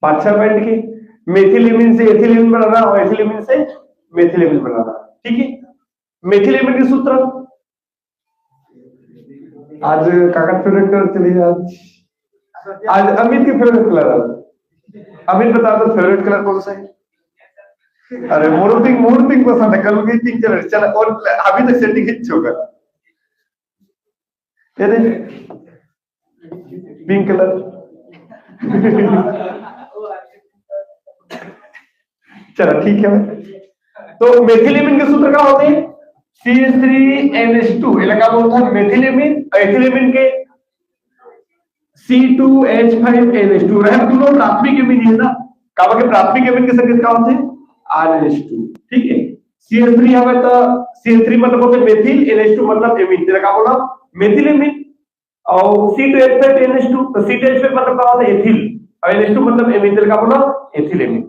5-6 point की। मेथिलेमिन से ethylamine बनाना और एथिलेमिन से मेथिलेमिन बनाना। ठीक है, मेथिलेमिन के सूत्र आज काका फेवरेट कलर चलिए। आज अमित की फेवरेट कलर अमित बता दो फेवरेट कलर कौन सा है? अरे मोर पिंक पसंद है, कल की पिंक कलर चल। और अभी तक सेटिंग हिट होगा पिंक कलर। चलो ठीक है। तो मेथिलेमिन के सूत्र क्या होते हैं? CH3NH2 क्या बोलता है? मेथिलेमिन। एथिलेमिन के C2H5NH2 रहे दोनों प्राथमिक एमिन है ना। काबा के प्राथमिक एमिन के संकेत क्या होते हैं? RNH2। ठीक है, CH3 हमें तो CH3 मतलब होते मेथिल, NH2 मतलब एमिन। तेरा क्या बोला? मेथिलेमिन। और C2H5NH2 तो C2H5 मतलब क्या होता है? एथिल, और NH2 मतलब एमिन। तेरा क्या बोला? एथिलेमिन।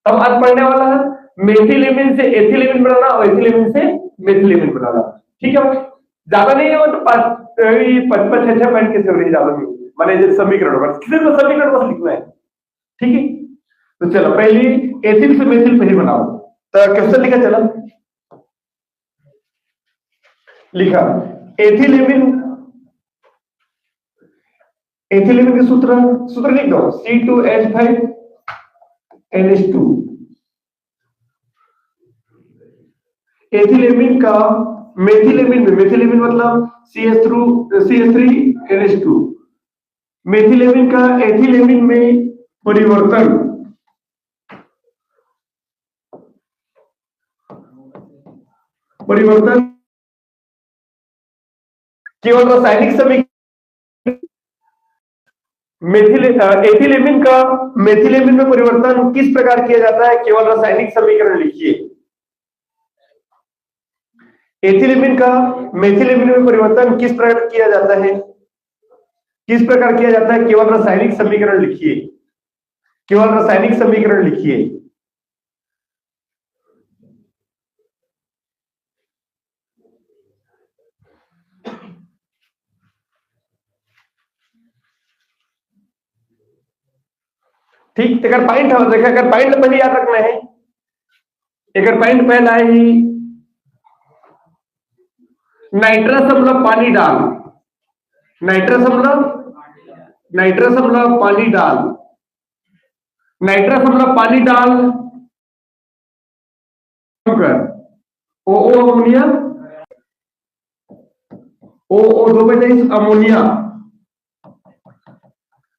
तब आज पढ़ने वाला है मेथिलेमिन से एथिलेमिन बनाना और एथिलेमिन से मेथिलेमिन बनाना। ठीक है, ज्यादा नहीं है वो तो 5-6 पॉइंट के थ्योरी ज्यादा नहीं, माने जो समीकरण होगा किसी को समीकरण बस लिखना है। ठीक है, तो चलो पहली एथिल से मेथिल पहले बनाओ। तो क्वेश्चन लिखा, चलो लिखा एथिलेमिन। एथिलेमिन के सूत्र लिख दो C2H5NH2। एथिलेमिन का मेथिलेमिन मतलब CH3NH2। मेथिलेमिन का एथिलेमिन में परिवर्तन केवल रासायनिक समीकरण। एथिलेमिन का मेथिलेमिन में परिवर्तन किस प्रकार किया जाता है? केवल रासायनिक समीकरण लिखिए। एथिलेमिन का मेथिलेमिन में परिवर्तन किस प्रकार किया जाता है? किस प्रकार किया जाता है? केवल रासायनिक समीकरण लिखिए। केवल रासायनिक समीकरण लिखिए। ठीक, अगर पॉइंट हो देखा, अगर पॉइंट पहले याद रखना है। अगर पॉइंट पहला है ही नाइट्रस मतलब पानी डाल, नाइट्रस मतलब पानी डाल, नाइट्रस मतलब पानी डाल कर ओ अमोनिया, ओ 2 अमोनिया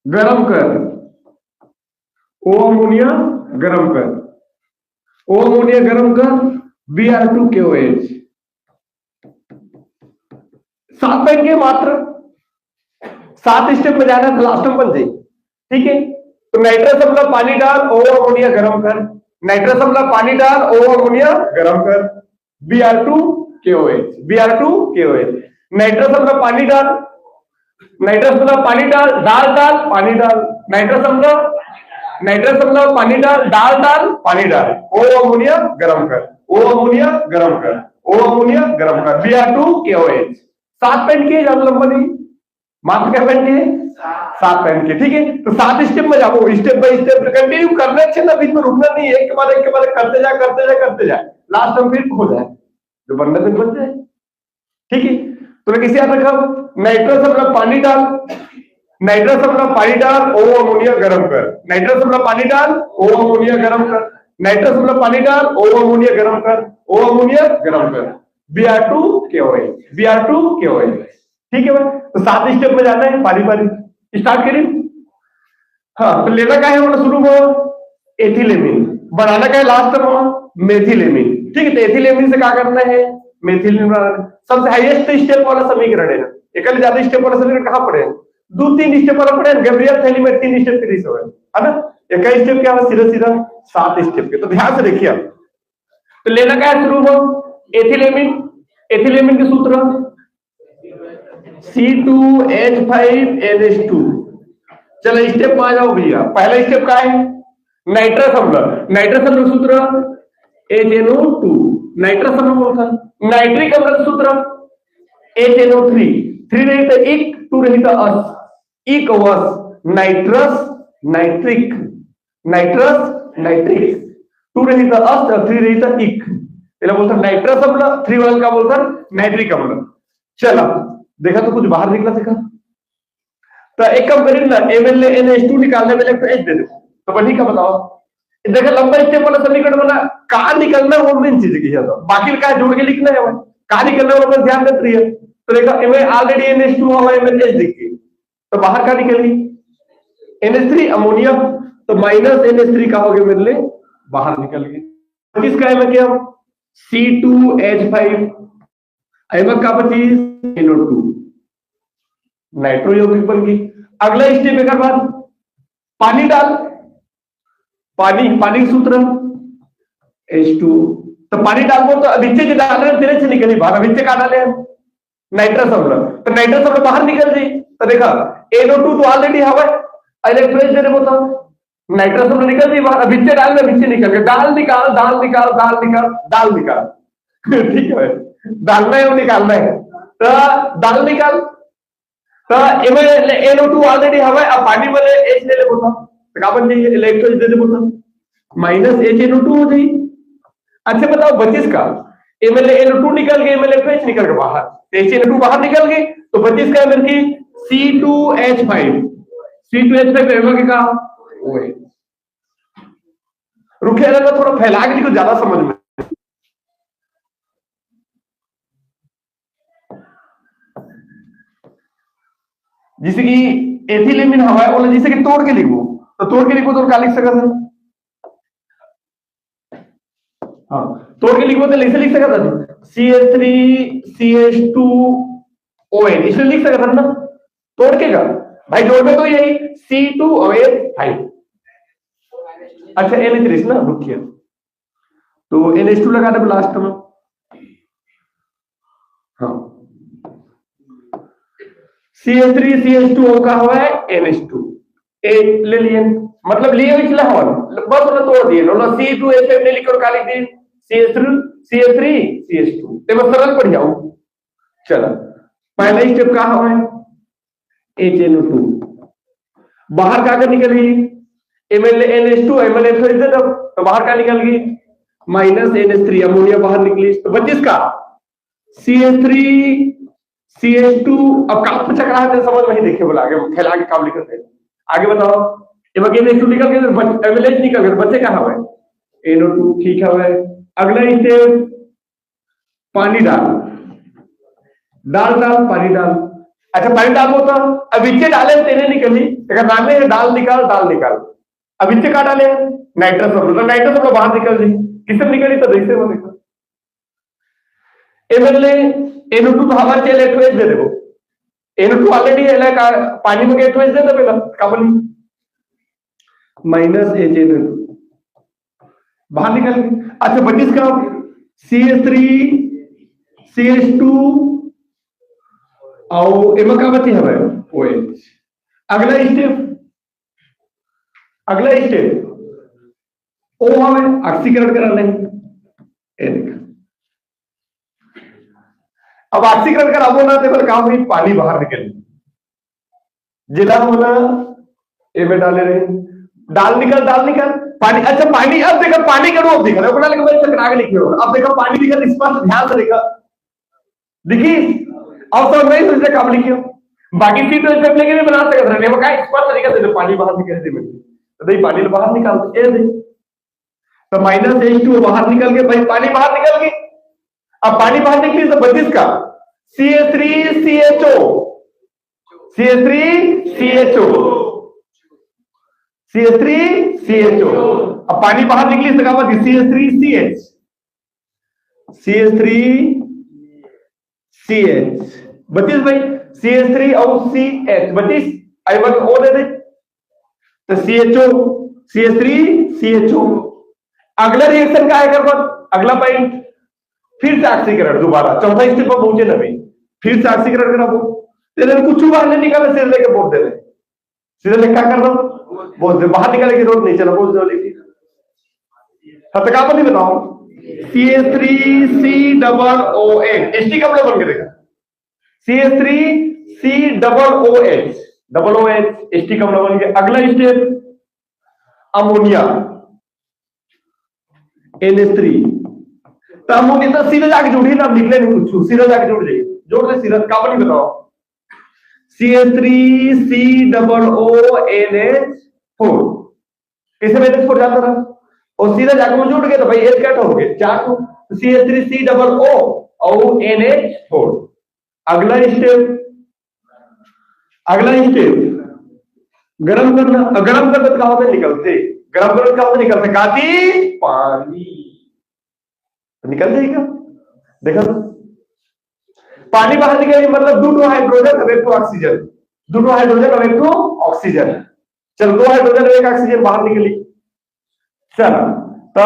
गरम कर, ओ अमोनिया गरम कर, ओ अमोनिया गरम कर Br2KOH। 7 पॉइंट के मात्र 7 स्टेप में जाना है, लास्ट में बन जाए। ठीक है, तो नाइट्रस मतलब पानी डाल, ओ अमोनिया गरम कर, नाइट्रस मतलब पानी डाल, ओ अमोनिया गरम कर Br2KOH। नाइट्रस मतलब पानी डाल, नाइट्रस मतलब पानी डाल, डाल पानी डाल, नाइट्रस मतलब पानी डाल, डाल पानी डाल, ओ अमोनिया गरम कर, ओ अमोनिया गरम कर, ओ अमोनिया गरम कर Br2KOH। 7 पेन के, ज्यादा लंबा नहीं, मात्र क्या पेन के? 7 पेन के। ठीक है, तो 7 स्टेप में जाओ, स्टेप बाय स्टेप कंटिन्यू करना है ना, बीच में रुकना नहीं है। एक के बाद करते जा लास्ट में फिर हो जाए जो बनना तो बन जाए। ठीक है, तो किसे याद रखा? नाइट्रस मतलब पानी डाल, नाइट्रस मतलब पानी डाल, ओ अमोनिया गरम कर, नाइट्रस मतलब पानी डाल, ओ अमोनिया गरम कर, नाइट्रस मतलब पानी डाल, ओ अमोनिया गरम कर, ओ अमोनिया गरम कर Br2KOH। ठीक है भाई, तो 7 स्टेप में जाना है, बारी बारी स्टार्ट करिए। हाँ, तो लेना क्या है मतलब शुरू में एथिलेमिन, बनाना क्या है लास्ट में मेथिलेमिन। ठीक है, तो एथिलेमिन से क्या करना है? मेथिलेमिन बनाना। सबसे हाईएस्ट स्टेप वाला समीकरण है ना, एक ज्यादा स्टेप वाला समीकरण कहां पड़े? 2-3 स्टेप वाला पड़े। गैब्रियल थैली में 3 स्टेप फ्री है ना, एक स्टेप क्या है? सीधा 7 स्टेप के। तो ध्यान से देखिए आप, तो लेना क्या है शुरू में एथिलेमिन। एथिलेमिन के सूत्र C2H5NH2। चलो स्टेप में आ जाओ भैया। पहला स्टेप क्या है? नाइट्रस अम्ल सूत्र HNO2। नाइट्रस अम्ल बोलता, नाइट्रिक अम्ल सूत्र HNO3। 3 नहीं तो इक, 2 नहीं तो अस, इक वस नाइट्रस नाइट्रिक। नाइट्रस नाइट्रिक, 2 रही था अस्त, 3 रही था इक, त्याला बोलतात नाइट्रस अम्ल, 3 वाला का बोलतात नाइट्रिक अम्ल. चला देखा तो कुछ बाहर निकला देखा. तो एक काम करें ना, MnNH2 निकालने में इलेक्ट्रो H दे दो तो बनी का बताओ. देखा लंबा स्टेप वाला समीकरण बना, कहा निकलना वो मेन चीज की है, तो बाकी का जोड़ के लिखना है. कहा निकलना वो ध्यान देते रहिए. तो देखा इनमें ऑलरेडी NH2 हुआ, MnH दिख गई, तो बाहर का निकली NH3 अमोनिया, तो माइनस NH3 का हो गया मेरे लिए बाहर निकल गई. किसका है मैं क्या, C2H5 एमक का 25 NO2 नाइट्रो यौगिक बन गई. अगला स्टेप एक बाद पानी डाल, पानी सूत्र H2, तो पानी डालबो तो अभिच्चे जो डाल रहे तेरे से निकली बाहर, अभिच्चे का डाले नाइट्रस अम्ल, तो नाइट्रस अम्ल बाहर निकल जाए. तो देखा NO2 तो ऑलरेडी हवा इलेक्ट्रोलाइट देने बोलता, नाइट्रस अम्ल निकल जाए बाहर, अभिच्चे डाल में अभिच्चे निकल गए, दाल निकाल दाल निकाल दाल निकाल दाल निकाल. ठीक है, डालना है वो निकालना है, तो दाल निकाल. तो NO2 ऑलरेडी हवा, अब पानी वाले H ले ले बोलता, तो का बन जाइए इलेक्ट्रोलाइट दे दे बोलता, माइनस HNO2 हो जाए. अच्छा बताओ बचिस का, NO2 निकल गए, इलेक्ट्रोलाइट निकल गए बाहर, HNO2 बाहर निकल गए, तो बचिस का मेरे की C2H5, C2H5 एमक का OH. रुके रहना, थोड़ा फैला के लिखो ज्यादा समझ में. जैसे कि एथिलीन हवा है, बोला जैसे कि तोड़ के लिखो, तो तोड़ के लिखो तो क्या लिख सकता था. हाँ तोड़ के लिखो तो ऐसे लिख सकता था CH3CH2OH, इसलिए लिख सकता था ना तोड़ के का. भाई जोड़ में तो यही C2OH5. अच्छा NH3 ना, रुकिए, तो NH2 लगा दे लास्ट में. हाँ CH3CH2O का हुआ है NH2 ए ले लिए, मतलब लिए पिछला हवन बस उन्हें तोड़ दिए ना, C2H5 ने लिखकर का लिख दी CH3CH2, ते मैं सरल पढ़ जाऊं. चलो पहला स्टेप का हुआ है HNO2, बाहर का निकली NH2 MnH2 तो बाहर का निकल गई माइनस NH3 अमोनिया बाहर निकली. तो बच्चे का CH3CH2, अब काम पूछा रहा है समझ नहीं, देखे बोला आगे फैला के काम लिखते हैं. आगे बताओ NH2 निकल गया, MnH निकल गया, बच्चे कहाँ हुए NO2. ठीक है, अगला स्टेप पानी डाल डाल डाल पानी डाल. अच्छा पानी डाल होता, अब इच्चे डाले तेरे निकली, अगर नामे है दाल निकाल दाल निकाल, अब इच्चे का डाले नाइट्रस अम्ल, तो नाइट्रस अम्ल बाहर निकल जाए, किससे निकली तो जैसे वो निकल. NO2 तो हवा चले इलेक्ट्रोलाइट दे देबो, NO2 ऑलरेडी है का पानी में इलेक्ट्रोलाइट दे दे पहला का बनी माइनस HNO2 बाहर निकल गई. अच्छा बच्चे का CH3CH2 और एम का बची हमें OH. अगला स्टेप O हमें ऑक्सीकरण करा लेंगे. अब ऑक्सीकरण कराबो ना तो काम हुई पानी बाहर निकल जिला होना ए में डाले रहे, दाल निकल पानी. अच्छा पानी, अब देखो पानी का रूप दिखा रहा है, चक्रा के लिखे हो, अब देखो पानी दिखा स्पष्ट ध्यान से देखा देखी, अब तो नहीं सोचते काम लिखियो. बाकी सीट लेके भी बना सकते हैं, वो क्या स्पष्ट तरीका से पानी बाहर निकल दे, तो नहीं पानी बाहर निकाल दे, तो माइनस H2 बाहर निकल के, भाई पानी बाहर निकल गई. अब पानी बाहर निकली तो बच्चे का CH3CHO अब पानी बाहर निकली तो क्या CH3CH बत्तीस भाई CH3 और CH बत्तीस आई बात ओ दे दे, तो CH3CHO. अगला रिएक्शन का है कर, अगला पॉइंट फिर से ऑक्सीकरण दोबारा चौथा स्टेप पर पहुंचे ना भाई, फिर से ऑक्सीकरण करा वो तेरे कुछ बाहर नहीं निकाले, सीधे लेके बोल दे रहे, सीधे लेके क्या कर दो बोल दे, बाहर निकाले की जरूरत नहीं, चलो बोल दो लेके हत्या पर नहीं बताओ. CH3COOH एसटी का बन के देखा, CH3COOH एसटी का बन गया. अगला स्टेप अमोनिया NH3। तो अमोनिया तो सीधा जाके जोड़िए ना, निकले नहीं कुछ, सीधा जाके जोड़ जाइए, जोड़ दे सीधा। कार्बन ही बताओ, CH3COONH4 कैसे NH4 जाता था और सीधा जाके वो जुड़ गया तो भाई H कट हो गए 4 को, CH3COO और NH4। अगला स्टेप गरम करना। गरम करने का होता निकलते, गरम करने का होता निकलते काती पानी, निकल जाएगा। देखा तो पानी बाहर निकलेगा मतलब 2 हाइड्रोजन और 1 ऑक्सीजन, 2 हाइड्रोजन और 1 ऑक्सीजन। चल 2 हाइड्रोजन और 1 ऑक्सीजन बाहर निकली। चलो तो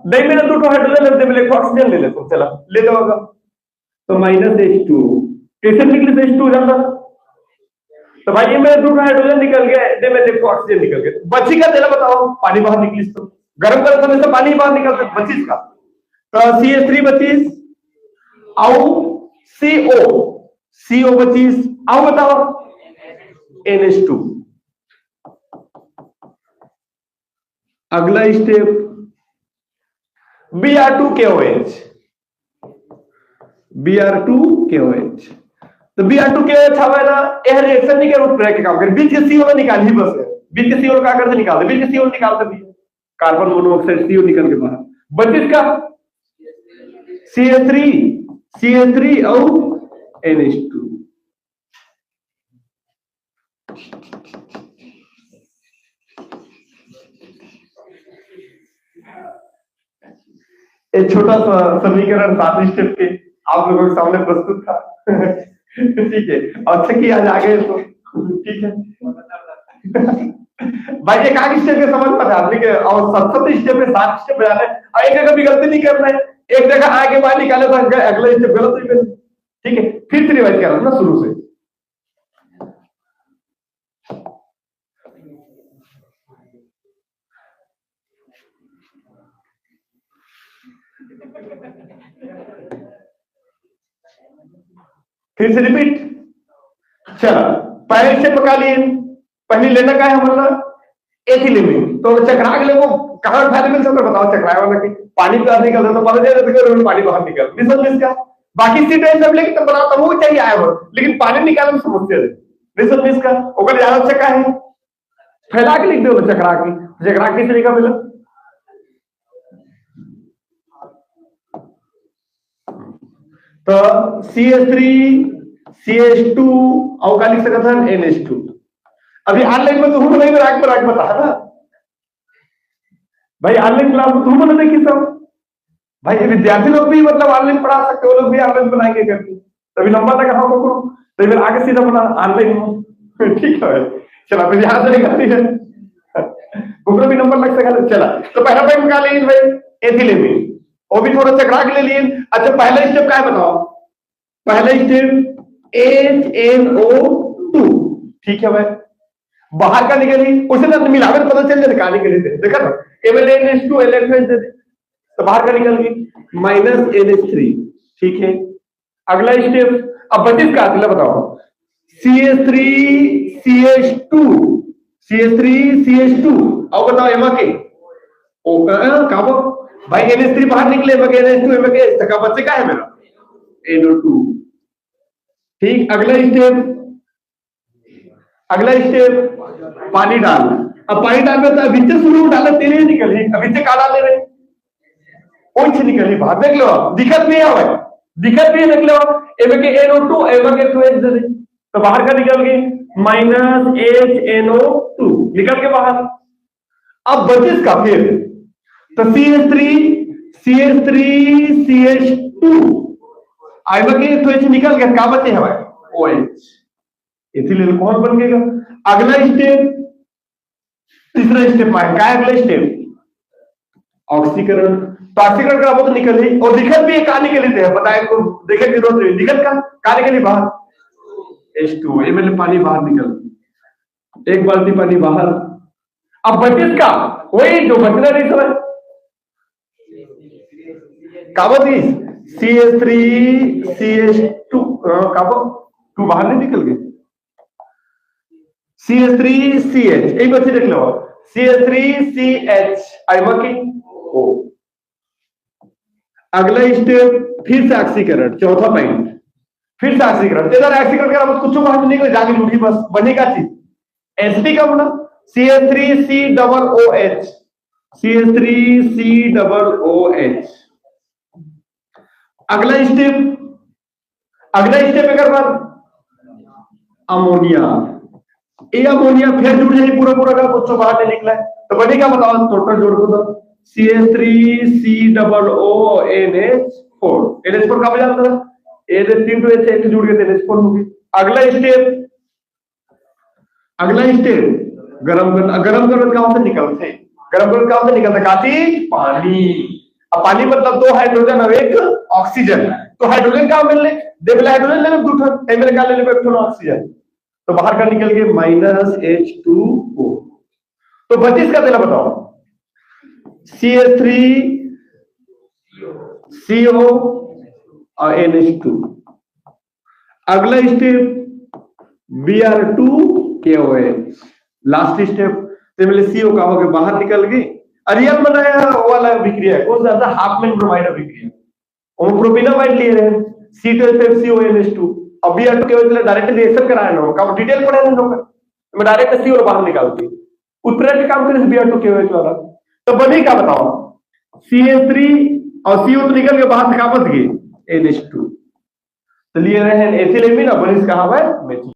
नहीं मेरा 2 हाइड्रोजन लेते मिले, 1 ऑक्सीजन ले लेते, चलो ले जाओगा तो -H2 कैसे निकले तो H2 जाता। तो भाई ये मेरे 2 हाइड्रोजन निकल गए, दे मेरे 1 ऑक्सीजन निकल गए, बची का तेरा बताओ, पानी बाहर निकली तो गर्म करने समय से पानी बाहर निकलता, बची का तो CH3 बचीस आओ CO बचीस आओ बताओ NH2। अगला स्टेप Br2KOH, Br2KOH। तो Br2KOH हवा ना यह रिएक्शन नहीं कर उस के काम कर, बीच के CO निकाल ही बस है, बीच के CO का करते निकाल दे, बीच के CO निकालते भी कार्बन मोनोऑक्साइड CO निकल के बाहर, बचिस का CH3 और NH2। एक छोटा सा समीकरण 7 स्टेप के आप लोगों के सामने प्रस्तुत था। ठीक है, अच्छा कि आज आगे तो ठीक है। भाई एक आगे स्टेप के समझ में आदमी के और 7 स्टेप में 7 स्टेप बजाने और एक जगह भी गलती नहीं करना है, एक जगह आगे बाहर निकाले तो अगला स्टेप गलत नहीं करना। ठीक है, फिर से रिवाइज कर ना शुरू से। फिर से रिपीट। चलो पहले स्टेप का लिए पहले लेना क्या है हमारा एथिलीन। तो चक्रा के लिए वो कहां अवेलेबल है बताओ, चक्राया वाला की पानी बाहर निकलता तो पता चले पानी बाहर निकल मिसल मिस का बाकी सीट सब लेके तब बनाता वो चाहिए आया हो, लेकिन पानी निकालने में समस्या है मिसल मिस का ओकर ज्यादा चक्का है फैला के लिख दो चक्रा की, चक्रा किस तरीका मिला तो CH3 CH2 और का लिख सकता था NH2। अभी ऑनलाइन में तो हूं नहीं राग में बता ना भाई, ऑनलाइन क्लास में तुम बना देखी सब भाई, विद्यार्थी लोग भी मतलब ऑनलाइन पढ़ा सकते हो, लोग भी ऑनलाइन बनाएंगे करके तभी नंबर लगा हम करो तो फिर आगे सीधा बना ऑनलाइन में। ठीक है चला फिर यहां से निकलती है ऊपर भी नंबर लग सका। चला तो पहला टाइम निकाल लेंगे भाई एथिलीन, वो भी थोड़ा चक्रा के ले लिए। अच्छा पहला स्टेप क्या है बताओ, पहला स्टेप HNO2। ठीक है भाई, बाहर का निकली उसे ना मिलाकर पता चल जाए कहां निकली थे, देखा ना NH2 इलेक्ट्रॉन दे तो बाहर का निकल गई -NH3। ठीक है अगला स्टेप अब 25 का अगला बताओ CH3 CH2 और बताओ एमा के ओ का भाई NH3 बाहर निकले NH2 एमा के तक बच्चे का है मेरा NO2। ठीक अगला स्टेप पानी डाल। अब पानी डाल में तो अभी से शुरू डाला तेरे निकली, अभी से का डाल रहे कौन सी निकली बाहर देख लो, दिक्कत नहीं है भाई, दिक्कत नहीं है देख लो एम के NO2 एम के 2H दे तो बाहर का निकल गई -HNO2 निकल के बाहर। अब बचे का फिर तो CH3 CH2 एम के 2H निकल गया, क्या बचे है भाई OH, इथिलीन कौन बन गएगा। अगला स्टेप तीसरा स्टेप है क्या, अगला स्टेप ऑक्सीकरण। तो ऑक्सीकरण का बहुत निकली और दिखत भी कहां निकली थे बताए को देखे की जरूरत नहीं, दिखत का कहां निकली बाहर H2 ml पानी बाहर निकल, एक बाल्टी पानी बाहर। अब बचे का वही जो बचना नहीं समय काबती CH3 CH2 काबो 2 बाहर नहीं निकल गए, CH3 CH एक बच्चे देख लो CH3CH आई वर्किंग ओ। अगला स्टेप फिर से ऑक्सीकरण, चौथा पॉइंट फिर से ऑक्सीकरण। तेरा ऑक्सीकरण का मतलब कुछ बाहर निकले जाके लूटी बस बनेगा चीज एसिडिक का बना CH3COOH CH3COOH। अगला स्टेप अगर बात अमोनिया, ये अमोनिया फिर जुड़ जाए पूरा पूरा का कुछ बाहर नहीं निकला है तो बनेगा बताओ टोटल जोड़ दो तो CH3COONH4 NH4 का बजा था ए 3 to H जुड़ गए NH4 होगी। अगला स्टेप गरम करना कहां से निकलते काटी पानी। अब पानी मतलब दो हाइड्रोजन और एक ऑक्सीजन, तो हाइड्रोजन कहां मिलने देवला हाइड्रोजन लेने दूठा एमएल का लेने पे ऑक्सीजन तो बाहर का निकल के -H2O। तो बची इसका तेला बताओ CH3CO और NH2। अगला step Br2KOH। Last step CO का होकर बाहर निकल गई अरियल बनाया वाला विक्रिया कौन सा था हाफ में ब्रोमाइड विक्रिया और प्रोपिनामाइड लिए रहे C12FCONH2। अब Br2KOH डायरेक्ट रिएक्शन कराया ना का डिटेल पढ़ा नहीं होगा मैं डायरेक्ट CO बाहर निकालती उत्प्रेरक काम करे Br2KOH वाला तो बनी क्या बताओ CH3 और CO तो निकल के बाहर से का बच गई NH2 तो लिए रहे एथिल एमीन और बनिस कहां है मेथिल।